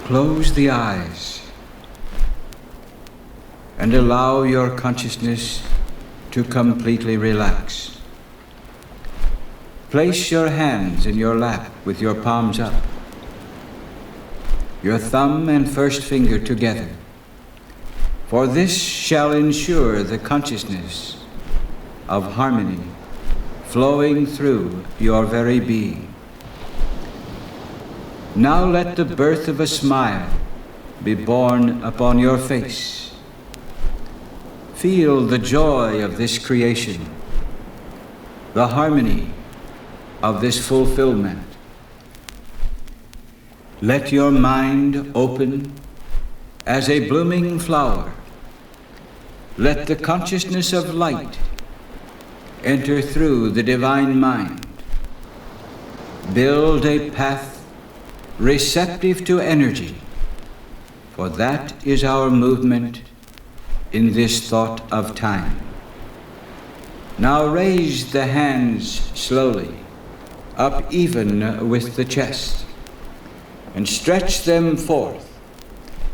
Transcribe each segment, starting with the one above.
Close the eyes and allow your consciousness to completely relax. Place your hands in your lap with your palms up, your thumb and first finger together, for this shall ensure the consciousness of harmony flowing through your very being. Now let the birth of a smile be born upon your face. Feel the joy of this creation, the harmony of this fulfillment. Let your mind open as a blooming flower. Let the consciousness of light enter through the divine mind. Build a path receptive to energy, for that is our movement in this thought of time. Now raise the hands slowly, up even with the chest, and stretch them forth,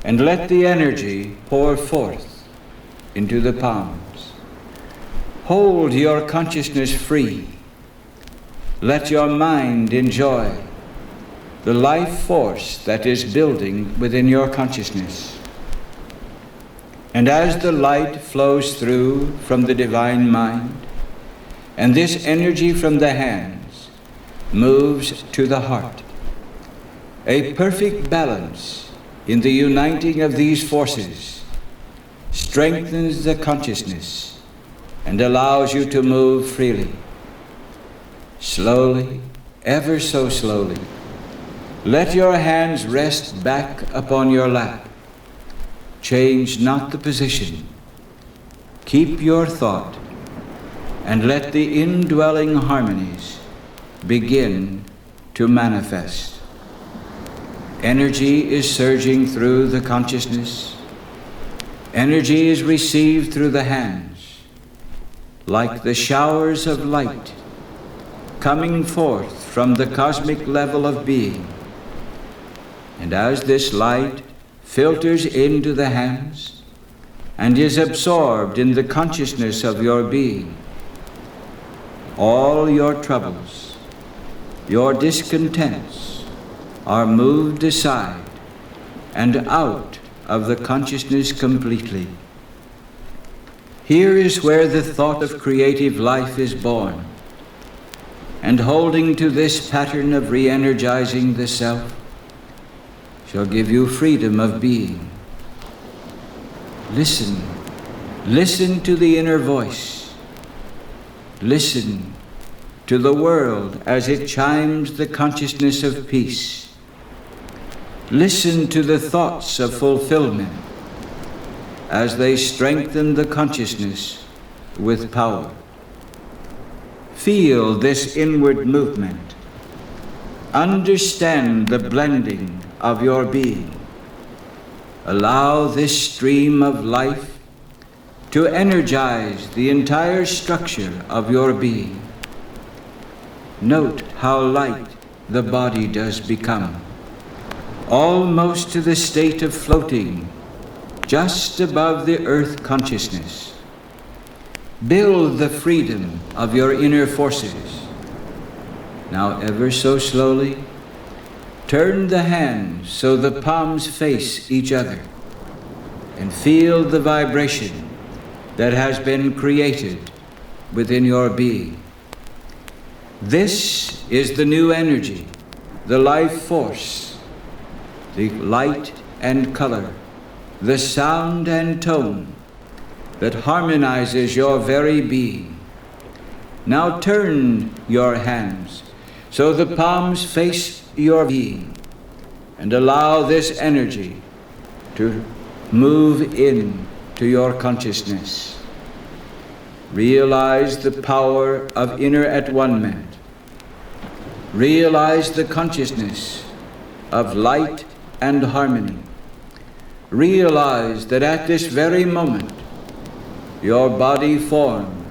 and let the energy pour forth into the palms. Hold your consciousness free. Let your mind enjoy the life force that is building within your consciousness. And as the light flows through from the divine mind, and this energy from the hands moves to the heart, a perfect balance in the uniting of these forces strengthens the consciousness and allows you to move freely. Slowly, ever so slowly, let your hands rest back upon your lap. Change not the position. Keep your thought, and let the indwelling harmonies begin to manifest. Energy is surging through the consciousness. Energy is received through the hands, like the showers of light coming forth from the cosmic level of being. And as this light filters into the hands and is absorbed in the consciousness of your being, all your troubles, your discontents are moved aside and out of the consciousness completely. Here is where the thought of creative life is born, and holding to this pattern of re-energizing the self shall give you freedom of being. Listen. Listen to the inner voice. Listen to the world as it chimes the consciousness of peace. Listen to the thoughts of fulfillment as they strengthen the consciousness with power. Feel this inward movement. Understand the blending of your being. Allow this stream of life to energize the entire structure of your being. Note how light the body does become, almost to the state of floating just above the earth consciousness. Build the freedom of your inner forces. Now ever so slowly, turn the hands so the palms face each other, and feel the vibration that has been created within your being. This is the new energy, the life force, the light and color, the sound and tone that harmonizes your very being. Now turn your hands so the palms face your being, and allow this energy to move in to your consciousness. Realize the power of inner at-one-ment. Realize the consciousness of light and harmony. Realize that at this very moment, your body form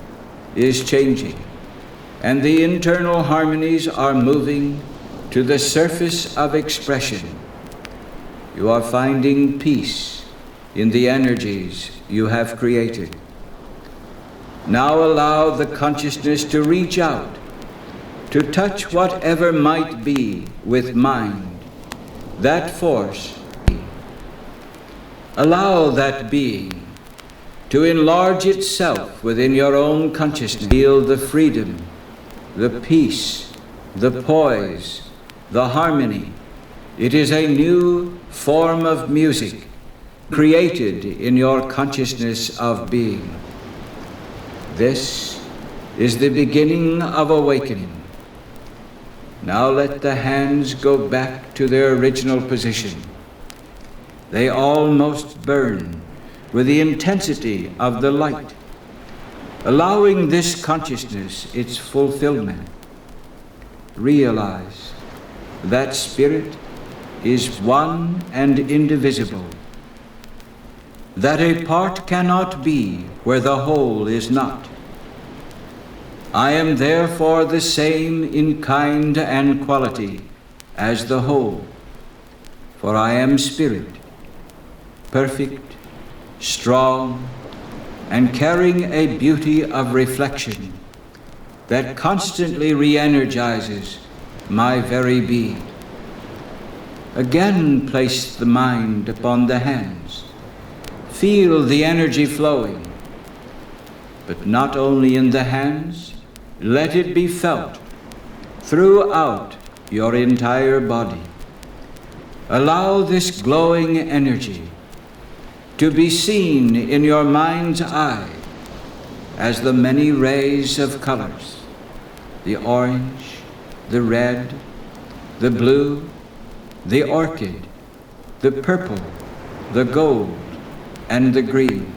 is changing, and the internal harmonies are moving to the surface of expression. You are finding peace in the energies you have created. Now allow the consciousness to reach out, to touch whatever might be with mind, that force. Allow that being to enlarge itself within your own consciousness. Feel the freedom, the peace, the poise, the harmony. It is a new form of music created in your consciousness of being. This is the beginning of awakening. Now let the hands go back to their original position. They almost burn with the intensity of the light, allowing this consciousness its fulfillment. Realize that spirit is one and indivisible, that a part cannot be where the whole is not. I am therefore the same in kind and quality as the whole, for I am spirit, perfect, strong, and carrying a beauty of reflection that constantly re-energizes my very being. Again place the mind upon the hands. Feel the energy flowing, but not only in the hands, let it be felt throughout your entire body. Allow this glowing energy to be seen in your mind's eye as the many rays of colors, the orange, the red, the blue, the orchid, the purple, the gold, and the green.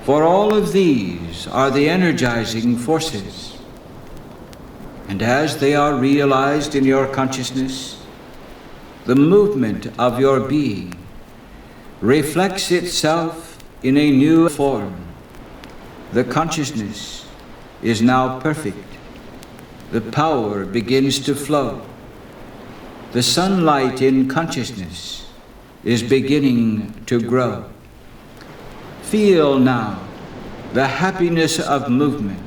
For all of these are the energizing forces. And as they are realized in your consciousness, the movement of your being reflects itself in a new form. The consciousness is now perfect. The power begins to flow. The sunlight in consciousness is beginning to grow. Feel now the happiness of movement,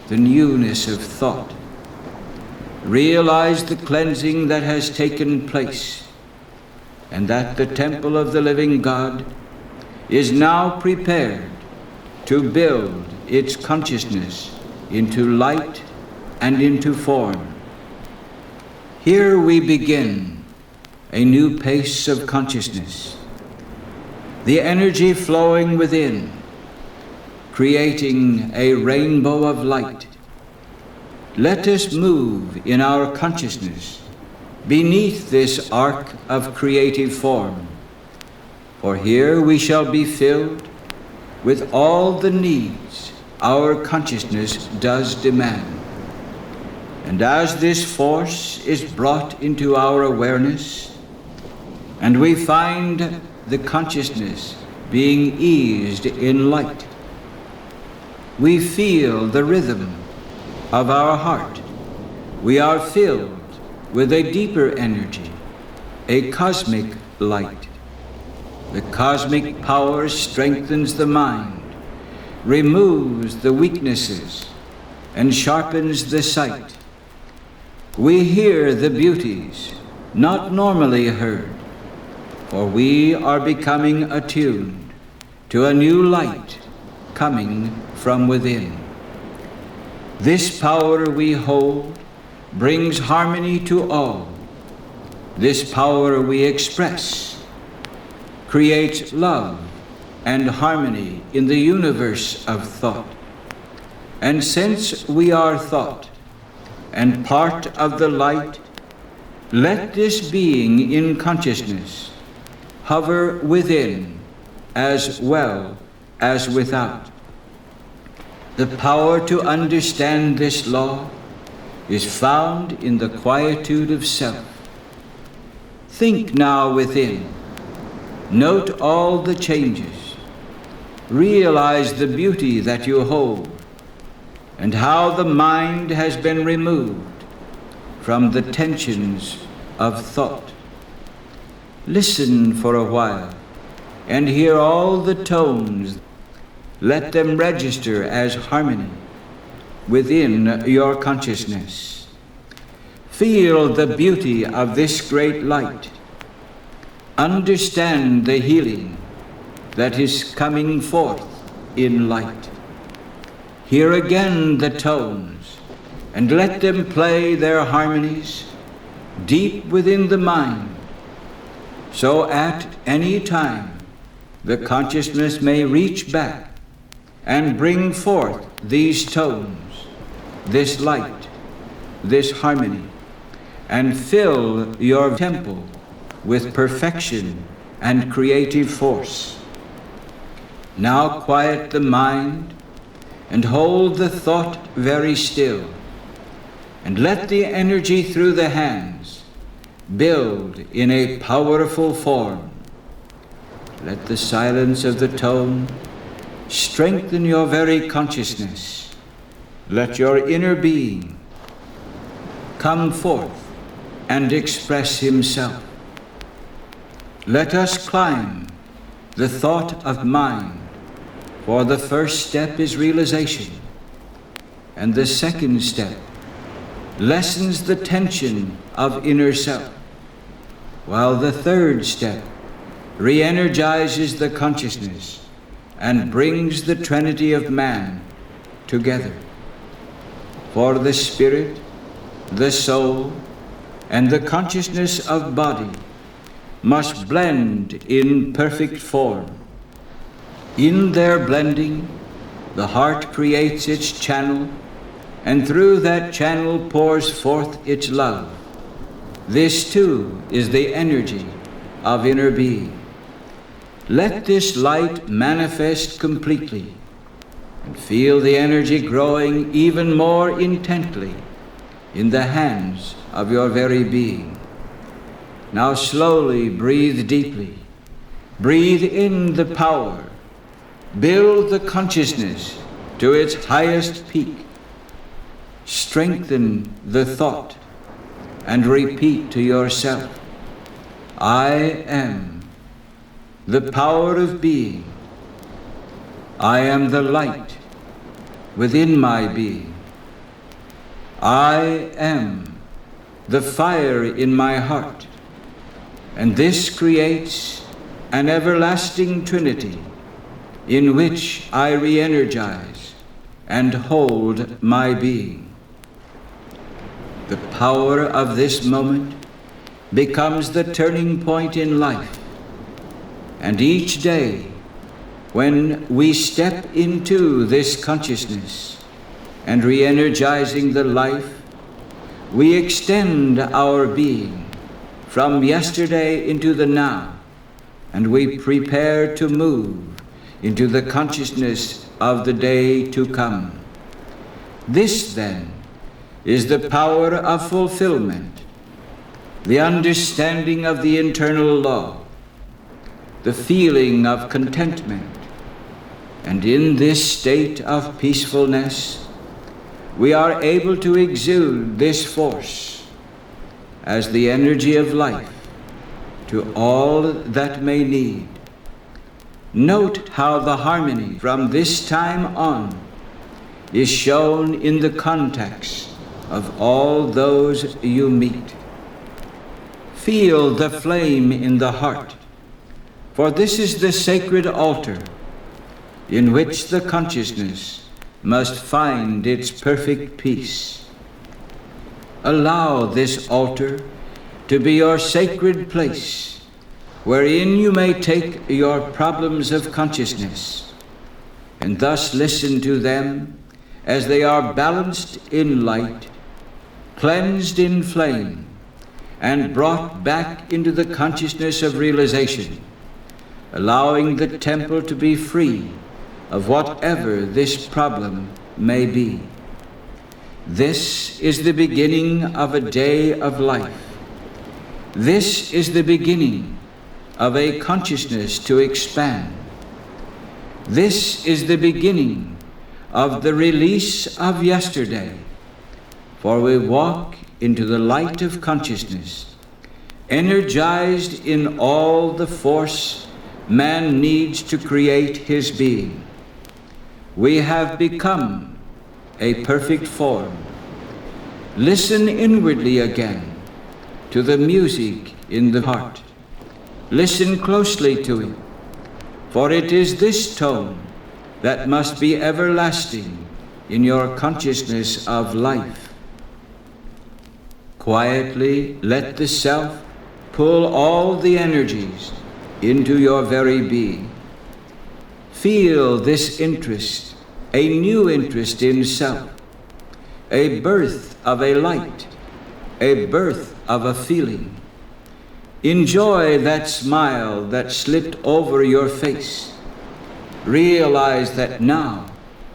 the newness of thought. Realize the cleansing that has taken place, and that the temple of the living God is now prepared to build its consciousness into light and into form. Here we begin a new pace of consciousness, the energy flowing within, creating a rainbow of light. Let us move in our consciousness beneath this arc of creative form, for here we shall be filled with all the needs our consciousness does demand. And as this force is brought into our awareness, and we find the consciousness being eased in light, we feel the rhythm of our heart. We are filled with a deeper energy, a cosmic light. The cosmic power strengthens the mind, removes the weaknesses, and sharpens the sight. We hear the beauties not normally heard, for we are becoming attuned to a new light coming from within. This power we hold brings harmony to all. This power we express creates love and harmony in the universe of thought. And since we are thought and part of the light, let this being in consciousness hover within as well as without. The power to understand this law is found in the quietude of self. Think now within. Note all the changes. Realize the beauty that you hold, and how the mind has been removed from the tensions of thought. Listen for a while and hear all the tones. Let them register as harmony within your consciousness. Feel the beauty of this great light. Understand the healing that is coming forth in light. Hear again the tones and let them play their harmonies deep within the mind, so at any time the consciousness may reach back and bring forth these tones, this light, this harmony, and fill your temple with perfection and creative force. Now quiet the mind and hold the thought very still, and let the energy through the hands build in a powerful form. Let the silence of the tone strengthen your very consciousness. Let your inner being come forth and express himself. Let us climb the thought of mind, for the first step is realization, and the second step lessens the tension of inner self, while the third step re-energizes the consciousness and brings the Trinity of man together. For the spirit, the soul, and the consciousness of body must blend in perfect form. In their blending, the heart creates its channel, and through that channel pours forth its love. This too is the energy of inner being. Let this light manifest completely, and feel the energy growing even more intently in the hands of your very being. Now slowly breathe deeply. Breathe in the power. Build the consciousness to its highest peak. Strengthen the thought and repeat to yourself, I am the power of being. I am the light within my being. I am the fire in my heart, and this creates an everlasting trinity in which I re-energize and hold my being. The power of this moment becomes the turning point in life, and each day when we step into this consciousness and re-energizing the life, we extend our being from yesterday into the now, and we prepare to move into the consciousness of the day to come. This, then, is the power of fulfillment, the understanding of the internal law, the feeling of contentment, and in this state of peacefulness, we are able to exude this force as the energy of life to all that may need. Note how the harmony from this time on is shown in the contacts of all those you meet. Feel the flame in the heart, for this is the sacred altar in which the consciousness must find its perfect peace. Allow this altar to be your sacred place, wherein you may take your problems of consciousness and thus listen to them as they are balanced in light, cleansed in flame, and brought back into the consciousness of realization, allowing the temple to be free of whatever this problem may be. This is the beginning of a day of life. This is the beginning of a consciousness to expand. This is the beginning of the release of yesterday, for we walk into the light of consciousness, energized in all the force man needs to create his being. We have become a perfect form. Listen inwardly again to the music in the heart. Listen closely to it, for it is this tone that must be everlasting in your consciousness of life. Quietly let the self pull all the energies into your very being. Feel this interest, a new interest in self, a birth of a light, a birth of a feeling. Enjoy that smile that slipped over your face. Realize that now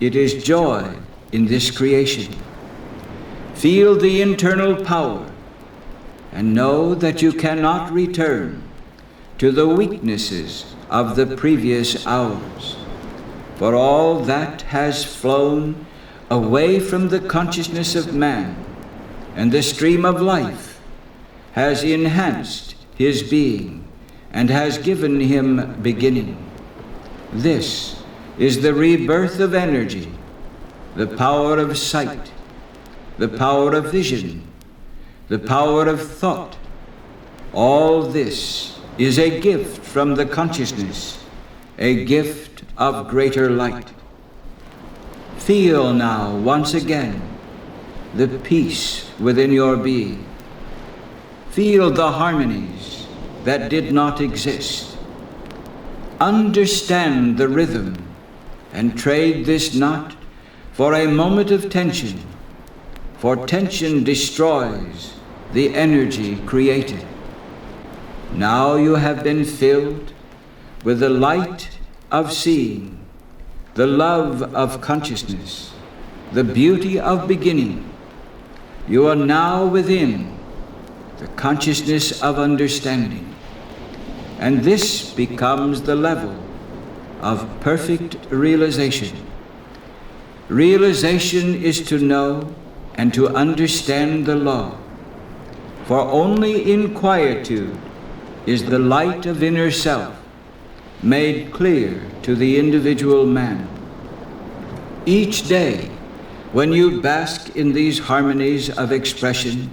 it is joy in this creation. Feel the internal power and know that you cannot return to the weaknesses of the previous hours, for all that has flown away from the consciousness of man, and the stream of life has enhanced his being and has given him beginning. This is the rebirth of energy, the power of sight, the power of vision, the power of thought. All this is a gift from the consciousness, a gift of greater light. Feel now once again the peace within your being. Feel the harmonies that did not exist. Understand the rhythm and trade this not for a moment of tension, for tension destroys the energy created. Now you have been filled with the light of seeing, the love of consciousness, the beauty of beginning. You are now within the consciousness of understanding, and this becomes the level of perfect realization. Realization is to know and to understand the law, for only in quietude is the light of inner self made clear to the individual man. Each day, when you bask in these harmonies of expression,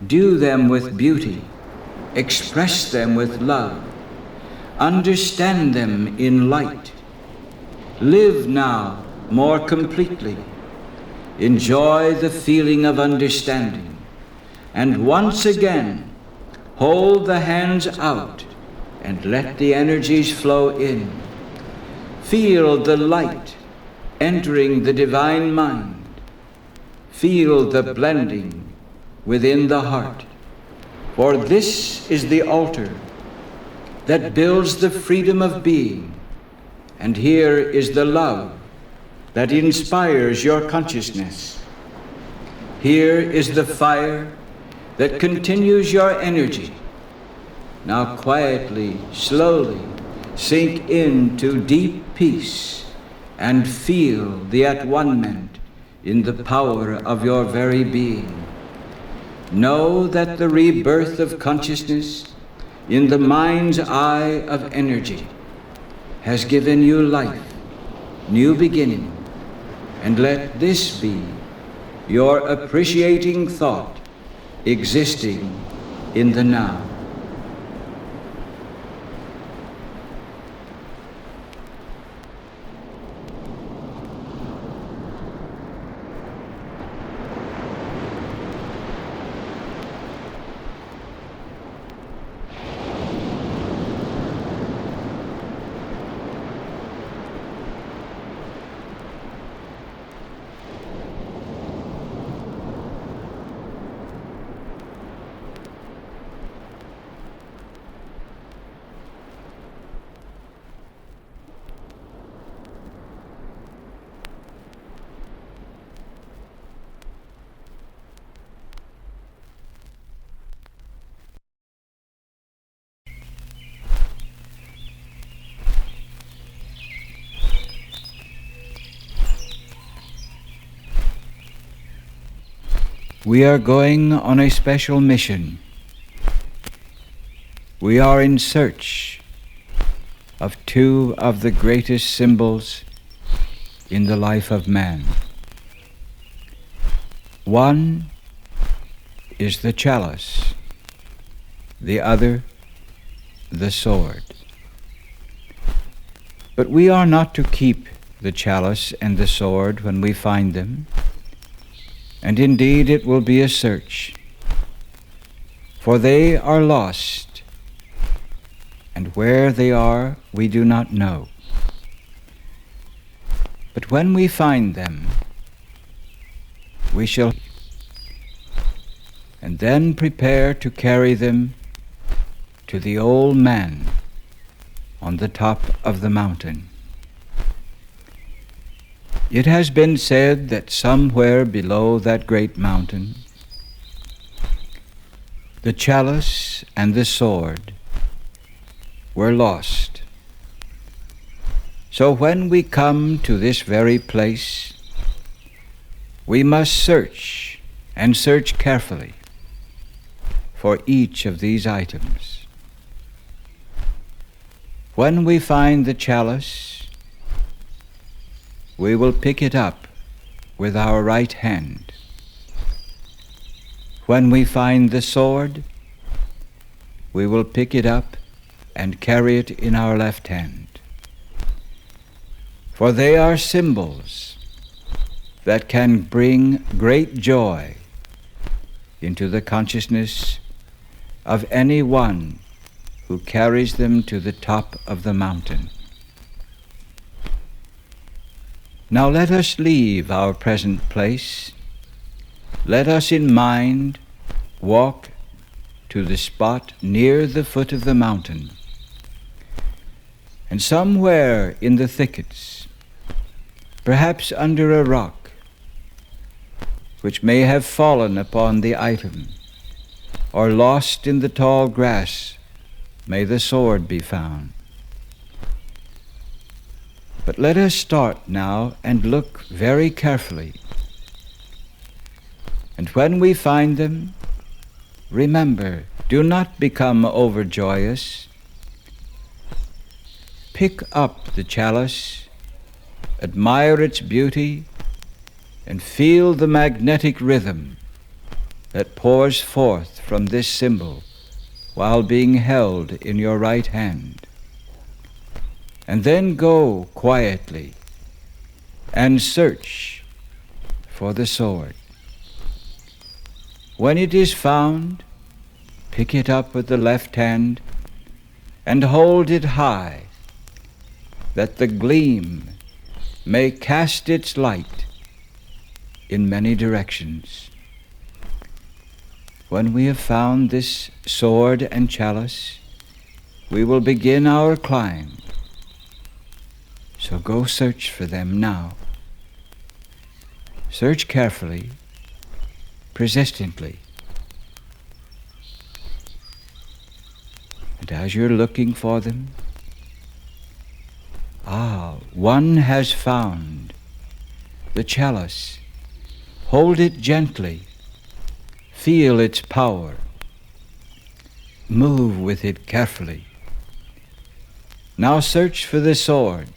do them with beauty, express them with love, understand them in light. Live now more completely. Enjoy the feeling of understanding, and once again, hold the hands out and let the energies flow in. Feel the light entering the divine mind. Feel the blending within the heart. For this is the altar that builds the freedom of being, and here is the love that inspires your consciousness. Here is the fire that continues your energy. Now quietly, slowly, sink into deep peace and feel the at-one-ment in the power of your very being. Know that the rebirth of consciousness in the mind's eye of energy has given you life, new beginning, and let this be your appreciating thought existing in the now. We are going on a special mission. we are in search of two of the greatest symbols in the life of man. One is the chalice, the other the sword. But we are not to keep the chalice and the sword when we find them, and indeed it will be a search, for they are lost, and where they are we do not know. But when we find them, we shall, and then prepare to carry them to the old man on the top of the mountain. It has been said that somewhere below that great mountain, the chalice and the sword were lost. So when we come to this very place, we must search, and search carefully, for each of these items. When we find the chalice, we will pick it up with our right hand. When we find the sword, we will pick it up and carry it in our left hand. For they are symbols that can bring great joy into the consciousness of any one who carries them to the top of the mountain. Now let us leave our present place. Let us in mind walk to the spot near the foot of the mountain, and somewhere in the thickets, perhaps under a rock, which may have fallen upon the item, or lost in the tall grass, may the sword be found. But let us start now and look very carefully. And when we find them, remember, do not become overjoyous. Pick up the chalice, admire its beauty, and feel the magnetic rhythm that pours forth from this symbol while being held in your right hand. And then go quietly and search for the sword. When it is found, pick it up with the left hand and hold it high, that the gleam may cast its light in many directions. When we have found this sword and chalice, we will begin our climb. So go search for them now. Search carefully, persistently. And as you're looking for them, one has found the chalice. Hold it gently. Feel its power. Move with it carefully. Now search for the sword.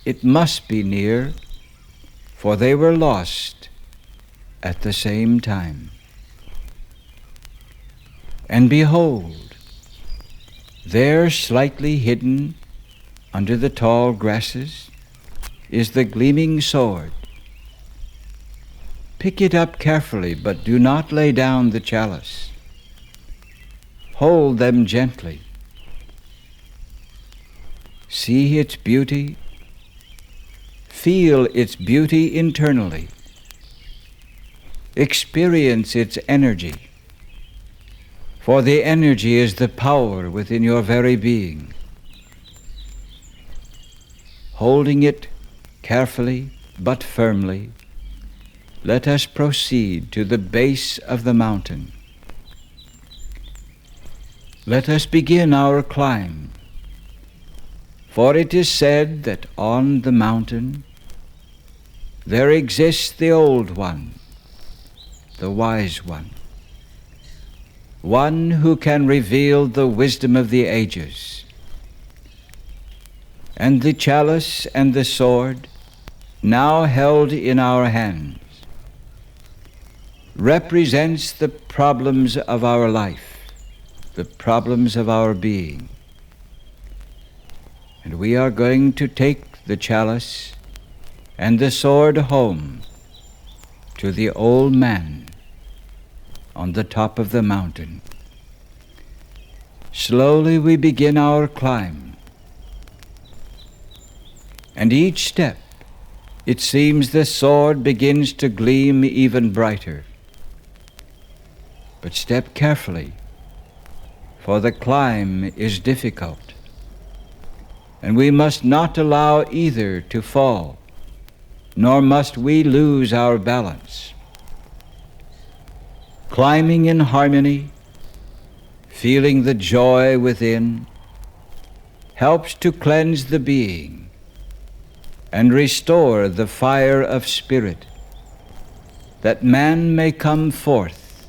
It must be near, for they were lost at the same time. And behold, there, slightly hidden under the tall grasses, is the gleaming sword. Pick it up carefully, but do not lay down the chalice. Hold them gently. See its beauty. Feel its beauty internally. Experience its energy, for the energy is the power within your very being. Holding it carefully but firmly, let us proceed to the base of the mountain. Let us begin our climb, for it is said that on the mountain there exists the Old One, the Wise One. one who can reveal the wisdom of the ages. And the chalice and the sword, now held in our hands, represents the problems of our life, the problems of our being. And we are going to take the chalice and the sword home to the old man on the top of the mountain. Slowly we begin our climb. And each step, it seems the sword begins to gleam even brighter. But step carefully, for the climb is difficult, and we must not allow either to fall, nor must we lose our balance. Climbing in harmony, feeling the joy within, helps to cleanse the being and restore the fire of spirit, that man may come forth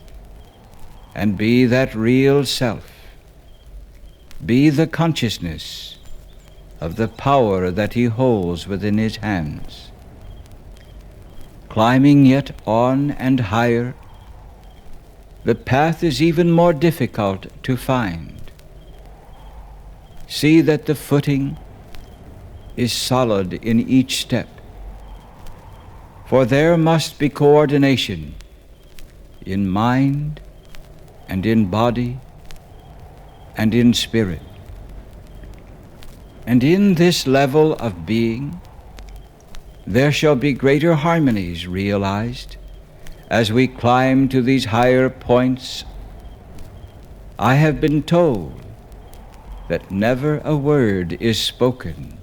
and be that real self, be the consciousness of the power that he holds within his hands. Climbing yet on and higher, the path is even more difficult to find. See that the footing is solid in each step, for there must be coordination in mind and in body and in spirit. And in this level of being, there shall be greater harmonies realized as we climb to these higher points. I have been told that never a word is spoken,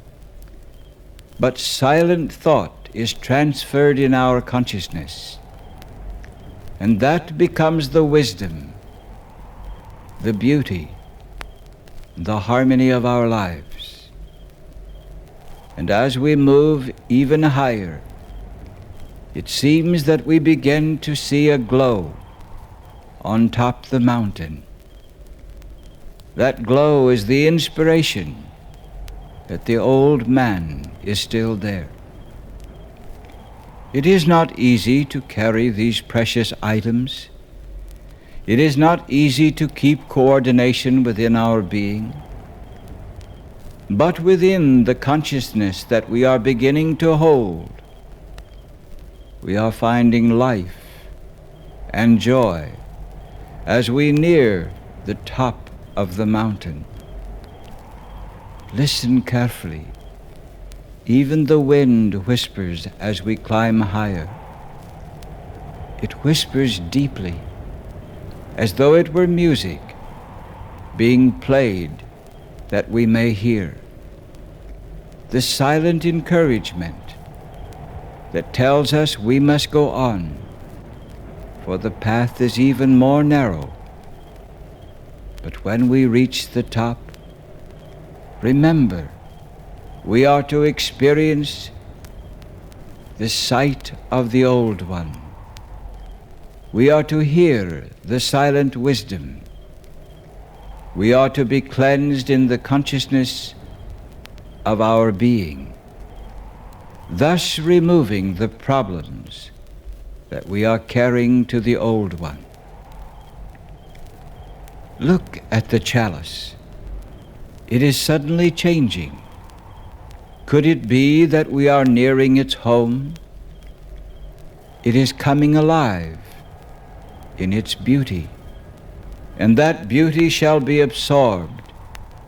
but silent thought is transferred in our consciousness, and that becomes the wisdom, the beauty, the harmony of our lives. And as we move even higher, it seems that we begin to see a glow on top the mountain. That glow is the inspiration that the old man is still there. It is not easy to carry these precious items. It is not easy to keep coordination within our being. But within the consciousness that we are beginning to hold, we are finding life and joy as we near the top of the mountain. Listen carefully. Even the wind whispers as we climb higher. It whispers deeply, as though it were music being played that we may hear. The silent encouragement that tells us we must go on, for the path is even more narrow. But when we reach the top, remember, we are to experience the sight of the Old One. We are to hear the silent wisdom. We are to be cleansed in the consciousness of our being, thus removing the problems that we are carrying to the Old One. Look at the chalice. It is suddenly changing. Could it be that we are nearing its home? It is coming alive in its beauty, and that beauty shall be absorbed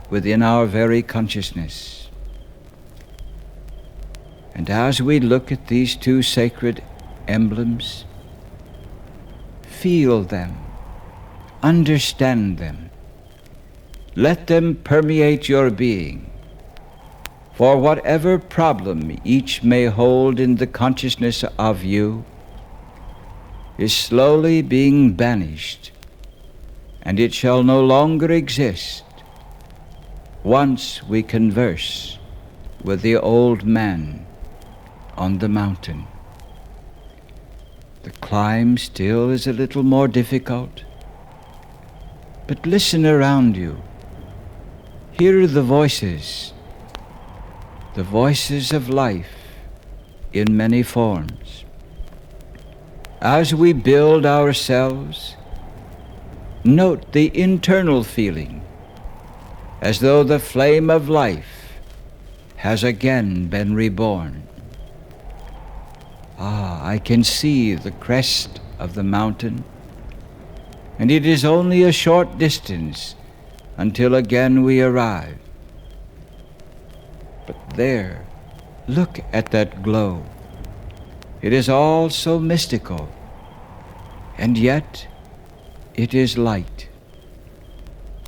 within our very consciousness. And as we look at these two sacred emblems, feel them, understand them, let them permeate your being. For whatever problem each may hold in the consciousness of you is slowly being banished, and it shall no longer exist once we converse with the old man on the mountain. The climb still is a little more difficult, But listen around you. Hear the voices of life in many forms. As we build ourselves, note the internal feeling, as though the flame of life has again been reborn. I can see the crest of the mountain, and it is only a short distance until again we arrive. But there, look at that glow. It is all so mystical, and yet it is light.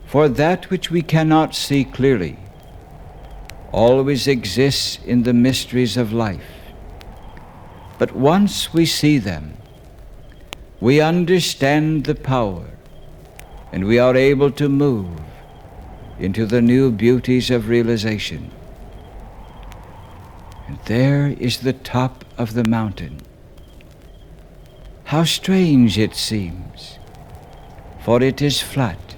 For that which we cannot see clearly always exists in the mysteries of life. But once we see them, we understand the power, and we are able to move into the new beauties of realization. And there is the top of the mountain. How strange it seems, for it is flat,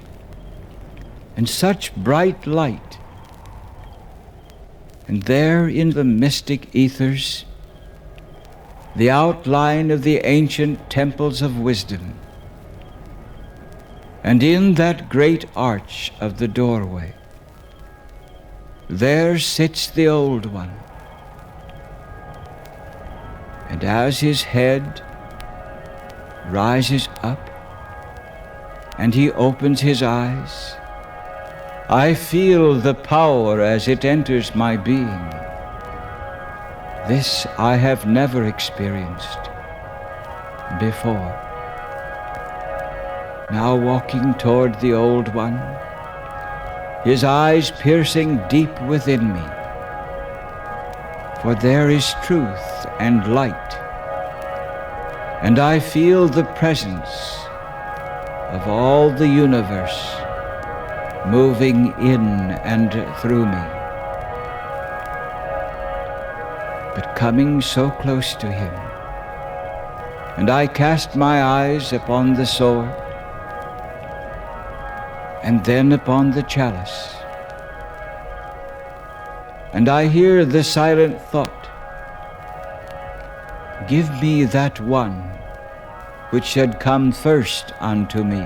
and such bright light. And there in the mystic ethers, the outline of the ancient temples of wisdom. And in that great arch of the doorway, there sits the Old One. And as his head rises up and he opens his eyes, I feel the power as it enters my being. This I have never experienced before. Now walking toward the Old One, his eyes piercing deep within me. For there is truth and light, and I feel the presence of all the universe moving in and through me. But coming so close to him, and I cast my eyes upon the sword, and then upon the chalice, and I hear the silent thought, give me that one which should come first unto me.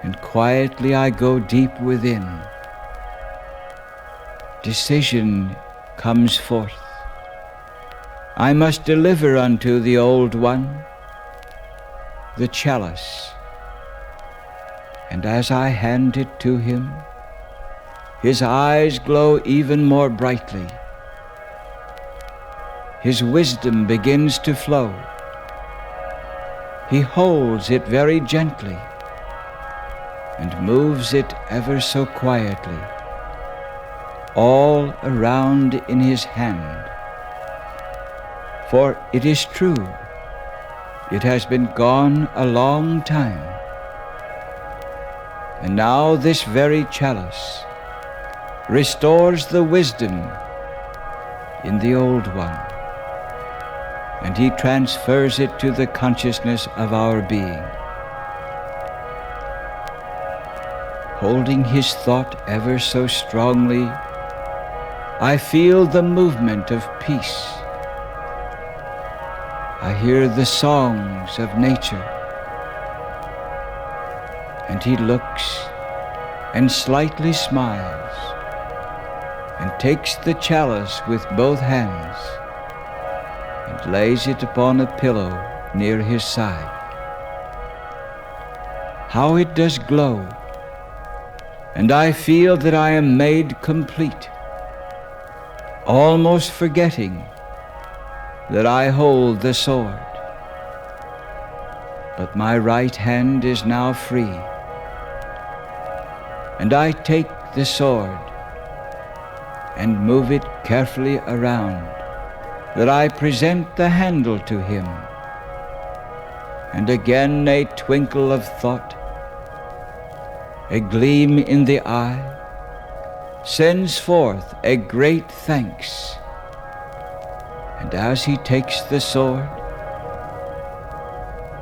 And quietly I go deep within. Decision comes forth. I must deliver unto the Old One the chalice. And as I hand it to him, his eyes glow even more brightly. His wisdom begins to flow. He holds it very gently and moves it ever so quietly, all around in his hand. For it is true, it has been gone a long time. And now this very chalice restores the wisdom in the Old One, and he transfers it to the consciousness of our being. Holding his thought ever so strongly, I feel the movement of peace. I hear the songs of nature. And he looks and slightly smiles and takes the chalice with both hands and lays it upon a pillow near his side. How it does glow, and I feel that I am made complete, almost forgetting that I hold the sword. But my right hand is now free, and I take the sword and move it carefully around, that I present the handle to him. And again a twinkle of thought, a gleam in the eye, sends forth a great thanks. And as he takes the sword,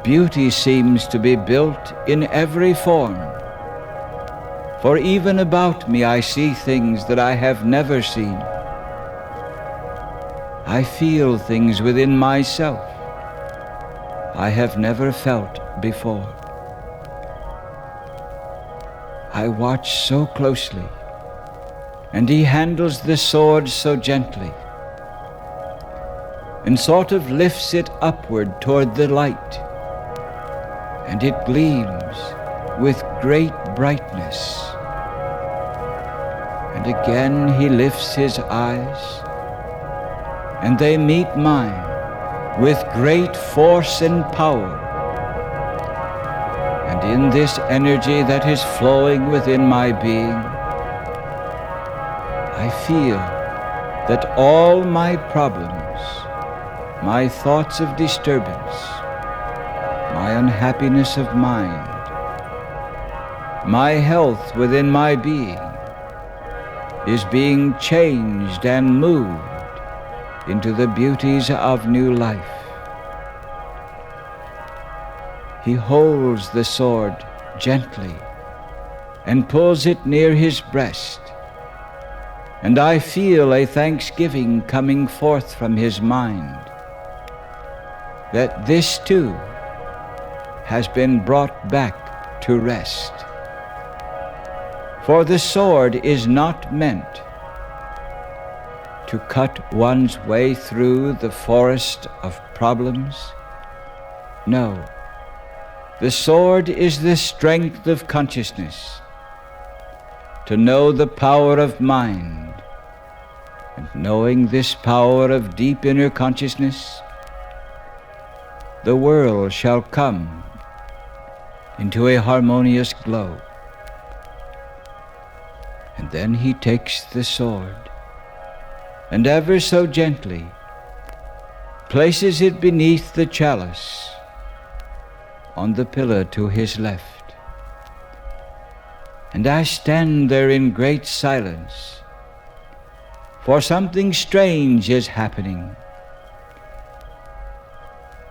beauty seems to be built in every form. For even about me I see things that I have never seen. I feel things within myself I have never felt before. I watch so closely, and he handles the sword so gently, and sort of lifts it upward toward the light, and it gleams with great brightness. And again he lifts his eyes, and they meet mine with great force and power. And in this energy that is flowing within my being, I feel that all my problems, my thoughts of disturbance, my unhappiness of mind, my health within my being is being changed and moved into the beauties of new life. He holds the sword gently and pulls it near his breast, and I feel a thanksgiving coming forth from his mind that this too has been brought back to rest. For the sword is not meant to cut one's way through the forest of problems. No, the sword is the strength of consciousness, to know the power of mind, and knowing this power of deep inner consciousness, the world shall come into a harmonious glow. And then he takes the sword, and ever so gently places it beneath the chalice on the pillar to his left. And I stand there in great silence, for something strange is happening.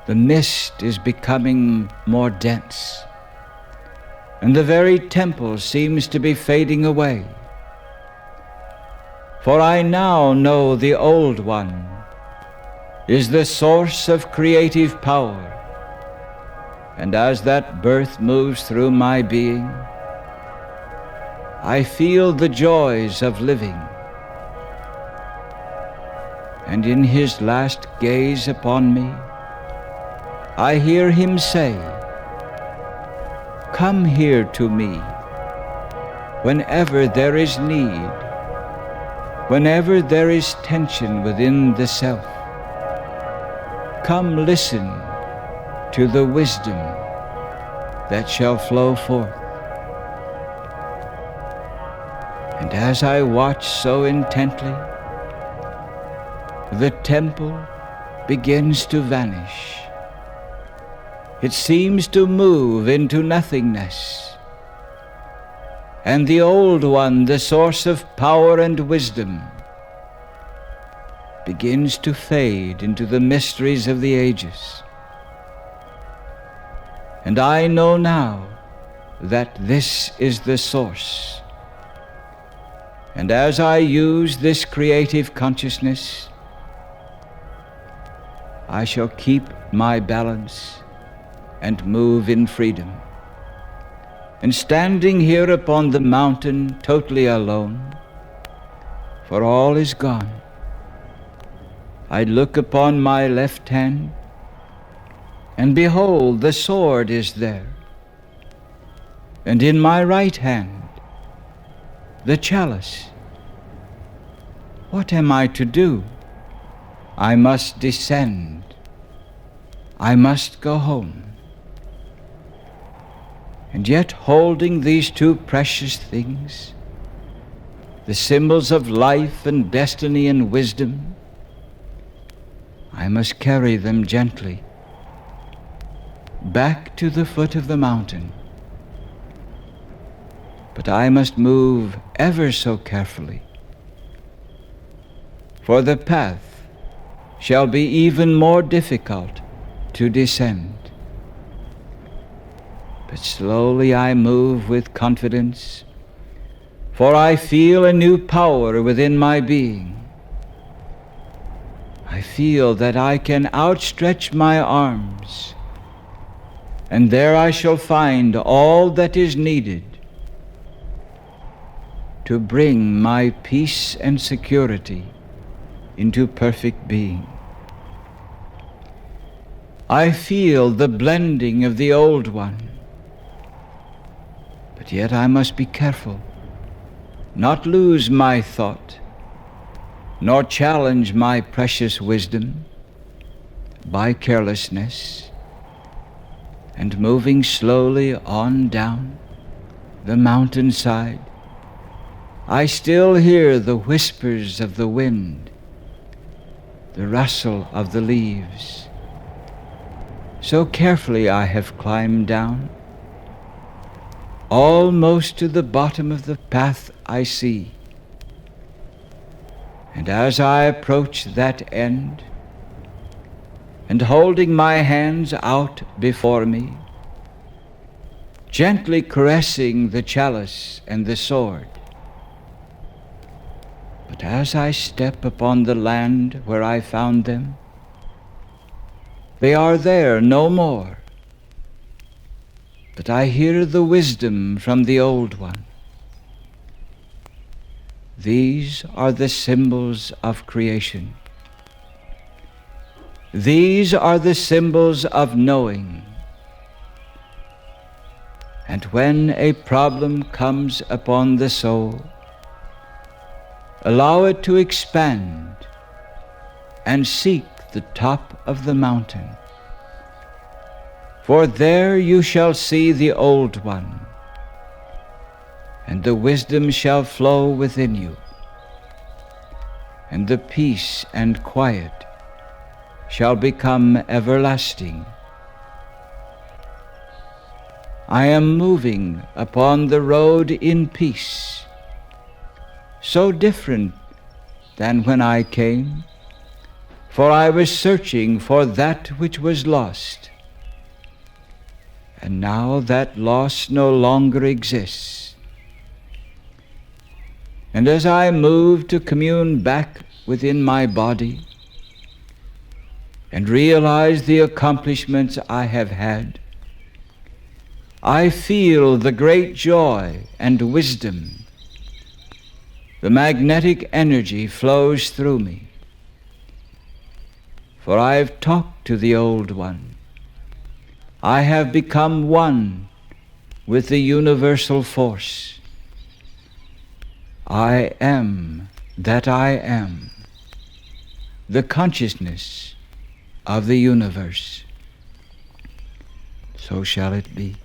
The mist is becoming more dense, and the very temple seems to be fading away. For I now know the Old One is the source of creative power, and as that birth moves through my being, I feel the joys of living. And in his last gaze upon me, I hear him say, "Come here to me whenever there is need, whenever there is tension within the self. Come listen to the wisdom that shall flow forth." And as I watch so intently, the temple begins to vanish. It seems to move into nothingness. And the Old One, the source of power and wisdom, begins to fade into the mysteries of the ages. And I know now that this is the source. And as I use this creative consciousness, I shall keep my balance and move in freedom. And standing here upon the mountain totally alone, for all is gone, I look upon my left hand, and behold, the sword is there. And in my right hand, the chalice. What am I to do? I must descend. I must go home. And yet holding these two precious things, the symbols of life and destiny and wisdom, I must carry them gently back to the foot of the mountain. But I must move ever so carefully, for the path shall be even more difficult to descend. But slowly I move with confidence, for I feel a new power within my being. I feel that I can outstretch my arms, and there I shall find all that is needed to bring my peace and security into perfect being. I feel the blending of the old one, but yet I must be careful, not lose my thought, nor challenge my precious wisdom by carelessness. And moving slowly on down the mountainside, I still hear the whispers of the wind, the rustle of the leaves. So carefully I have climbed down, almost to the bottom of the path I see. And as I approach that end, and holding my hands out before me, gently caressing the chalice and the sword, but as I step upon the land where I found them, they are there no more. But I hear the wisdom from the old one. These are the symbols of creation. These are the symbols of knowing. And when a problem comes upon the soul, allow it to expand and seek the top of the mountain. For there you shall see the old one, and the wisdom shall flow within you, and the peace and quiet shall become everlasting. I am moving upon the road in peace, so different than when I came, for I was searching for that which was lost. And now that loss no longer exists. And as I move to commune back within my body and realize the accomplishments I have had, I feel the great joy and wisdom. The magnetic energy flows through me. For I have talked to the old one. I have become one with the universal force. I am that I am, the consciousness of the universe. So shall it be.